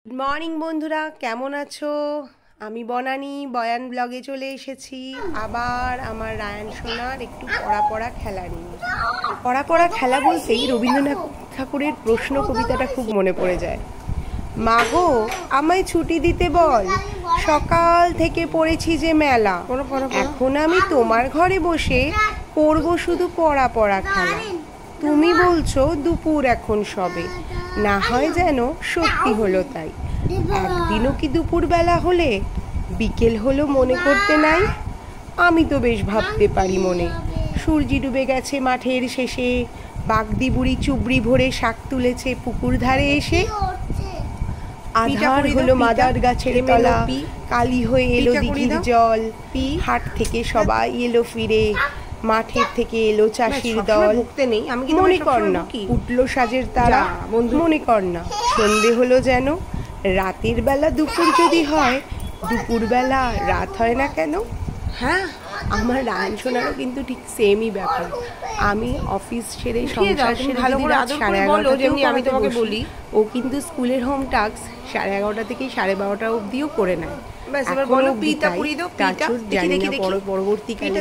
Good morning বন্ধুরা, কেমন আছো? আমি বনানী বয়ান ব্লগে চলে এসেছি আবার আমার রায়ান সোনার একটু পড়া খেলা নিয়ে। পড়া খেলা বলতেই রবীন্দ্রনাথ ঠাকুরের প্রশ্ন কবিতাটা খুব মনে পড়ে যায়। মাগো আমায় ছুটি দিতে বল, সকাল থেকে পড়েছি যে মেলা, এখন আমি তোমার ঘরে বসে পড়বো শুধু পড়া খেলা। তুমি বলছো দুপুর এখন সবে, না হয় যেন সত্যি হলো তাই। একদিনও কি দুপুর বেলা হলে বিকেল হলো মনে করতে নাই? আমি তো বেশ ভাবতে পারি মনে, সূর্যি ডুবে গেছে মাঠের শেষে, বাগদি বুড়ি চুবড়ি ভরে শাক তুলেছে পুকুর ধারে এসে। আধার হলো মাদার গাছের তলা, কালি হয়ে এলো দিঘির জল, হাট থেকে সবাই এলো ফিরে, মাঠের থেকে এলো চাষির দল। মনে কর না উঠলো সাজের তারা, মনে কর না সন্ধে হলো যেন, রাতের বেলা দুপুর যদি হয়, দুপুর বেলা রাত হয় না কেন? হ্যাঁ, আমার রায়ান সোনারও কিন্তু ঠিক সেমই ব্যাপার। আমি অফিস ছেড়ে সংসার সেরে রাত 11:30 আমি তোমাকে বলি, ও কিন্তু স্কুলের হোম টাস্ক 11:30 থেকে 12:30 অবধিও করে নেয়। পরবর্তীকালে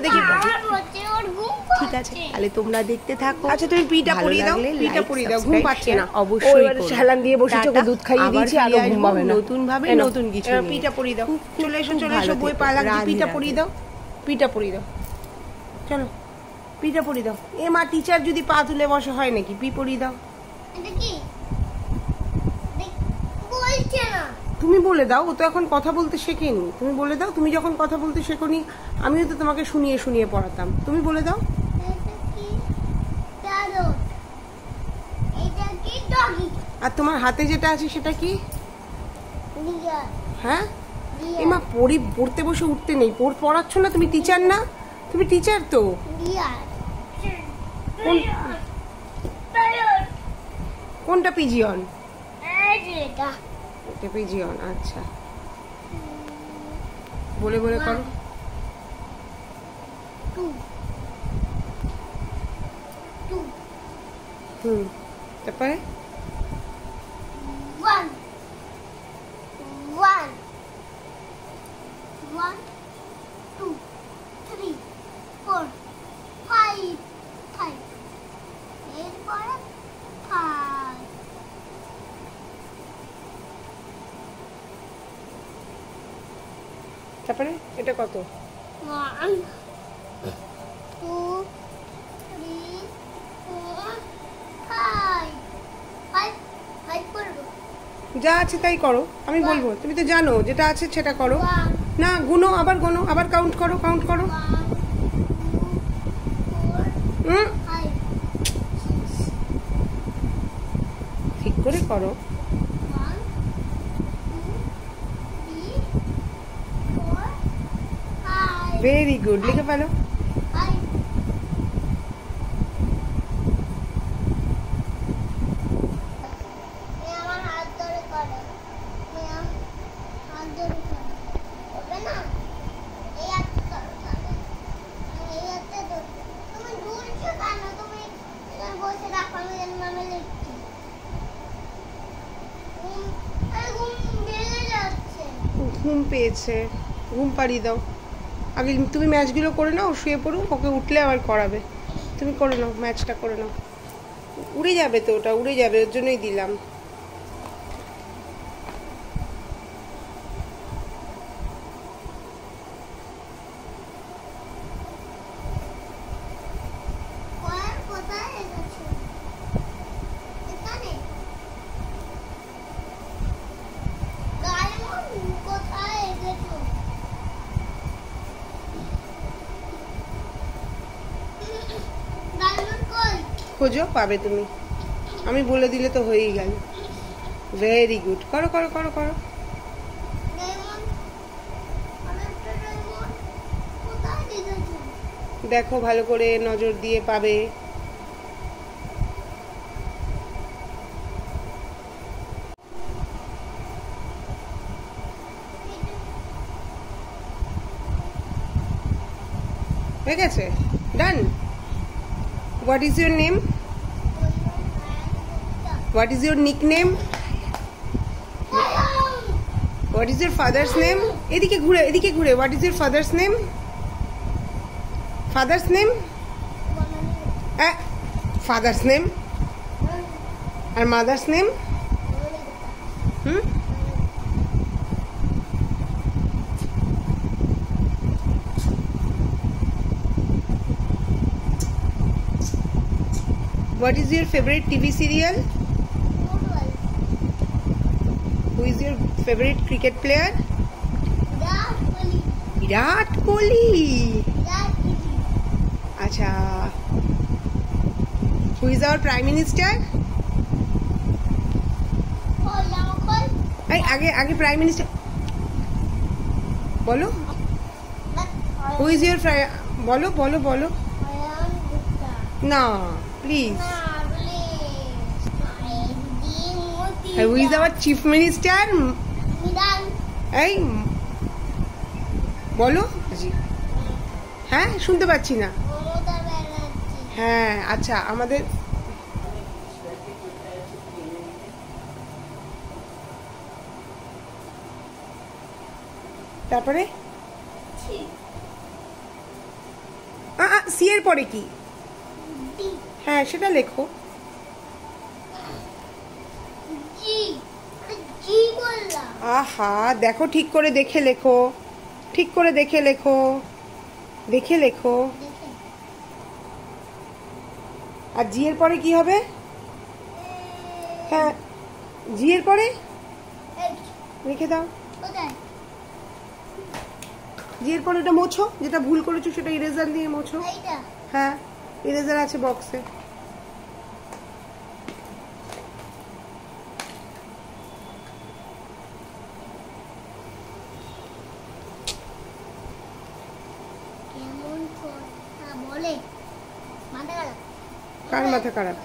ঠিক আছে, তাহলে তোমরা দেখতে থাকো। আচ্ছা তুমি পিটা পরিয়ে দাও, পিটা পরিয়ে দাও, ঘুম পাচ্ছে না অবশ্যই। স্যালান দিয়ে বসে চোখে দুধ খাইয়ে দিয়েছি, আর ঘুম পাবে না। নতুন ভাবে নতুন কিছু পিটা পরিয়ে দাও। চলে এসো বই পা লাগছে, পিটা পরিয়ে দাও, পিটা পরিয়ে দাও, চলো পিটা পরিয়ে দাও। এ মা, টিচার যদি পা তুলে বসে হয় নাকি? পি পরিয়ে দাও। এটা কি বলছে না? তুমি বলে দাও, ও তো এখন কথা বলতে শেখেনি। তুমি বলে দাও, তুমি যখন কথা বলতে শেখোনি আমিও তো তোমাকে শুনিয়ে পড়াতাম। তুমি বলে দাও। আর তোমার হাতে যেটা আছে সেটা কি? হ্যাঁ, এমা পড়তে বসে উঠতে নেই। পড়াচ্ছ না? তুমি টিচার না? তুমি টিচার তো। কোনটা পিজিয়ন? এটা পিজিয়ন। আচ্ছা, বলে করো। তারপরে তারপরে এটা কত? 1 2 3 4 5 করব। যা আছে তাই করো, আমি বলবো। তুমি তো জানো যেটা আছে সেটা করো। না, গুনো, আবার কাউন্ট করো। ঠিক করে করো। ভেরি গুড, লিখে ফেলো। ঘুম পেয়েছে, ঘুম পাড়িয়ে দাও। আগে তুমি ম্যাচগুলো করে নাও, শুয়ে পড়ো, ওকে উঠলে আবার করাবে। তুমি করে নাও, ম্যাচটা করে নাও। উড়ে যাবে তো, ওটা উড়ে যাবে, ওর জন্যই দিলাম। খোঁজো, পাবে তুমি। আমি বলে দিলে তো হয়েই গেল। ভেরি গুড, করো। দেখো ভালো করে নজর দিয়ে, পাবে। হয়ে গেছে, ডান। What is your name? What is your nickname? What is your father's name? এদিকে ঘুরে. What is your father's name? Father's name? Father's name? And mother's name? What is your favorite TV serial? Who is your favorite cricket player? Virat Kohli. Acha. Who is our Prime Minister? आगे Prime Minister. बोलो. Who is your बोलो. No, please. Who is our Chief Minister? এই বলো হ্যাঁ শুনতে পাচ্ছি না হ্যাঁ আচ্ছা আমাদের তারপরে সি এর পরে কি হ্যাঁ সেটা লেখো আহা দেখো ঠিক করে দেখে লেখো আর জি এর পরে কি হবে হ্যাঁ জি এর পরে লিখে দাও জি এর পরে ওটা মোছো যেটা ভুল করেছো সেটা ইরেজার দিয়ে মোছো হ্যাঁ ইরেজার আছে বক্সে কার মাথা খারাপ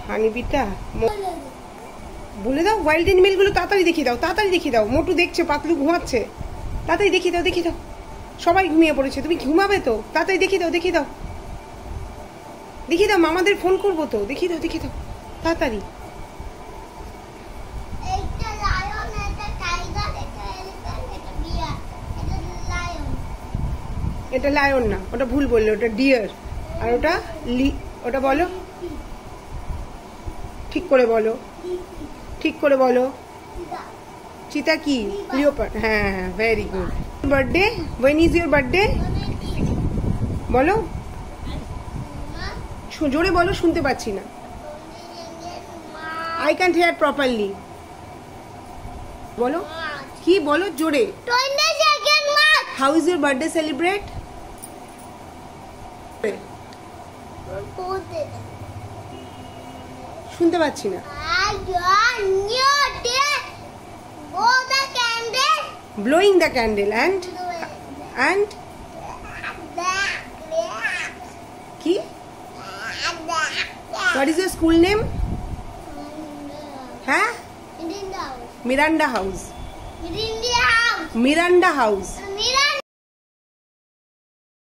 হানিবিটা বলে দাও ওয়াইল্ড অ্যানিমেল গুলো তাড়াতাড়ি দেখিয়ে দাও মোটু দেখছে পাতলু ঘুমাচ্ছে তাড়াতাড়ি দেখিয়ে দাও সবাই ঘুমিয়ে পড়েছে তুমি ঘুমাবে তো তাড়াতাড়ি দেখিয়ে দাও মামাদের ফোন করবো তো দেখিয়ে দাও তাড়াতাড়ি এটা লায়ন না ওটা ভুল বললে ওটা ডিয়ার আর ওটা বলো ঠিক করে বলো চিতা কি লিওপার্ড হ্যাঁ very good birthday when is your birthday বলো জোরে বলো শুনতে পাচ্ছি না I can't hear properly বলো কি বলো জোরে 22nd March how is your birthday celebrate শুনতে পাচ্ছি না blowing the candle and কি what is your school name হ্যাঁ Miranda House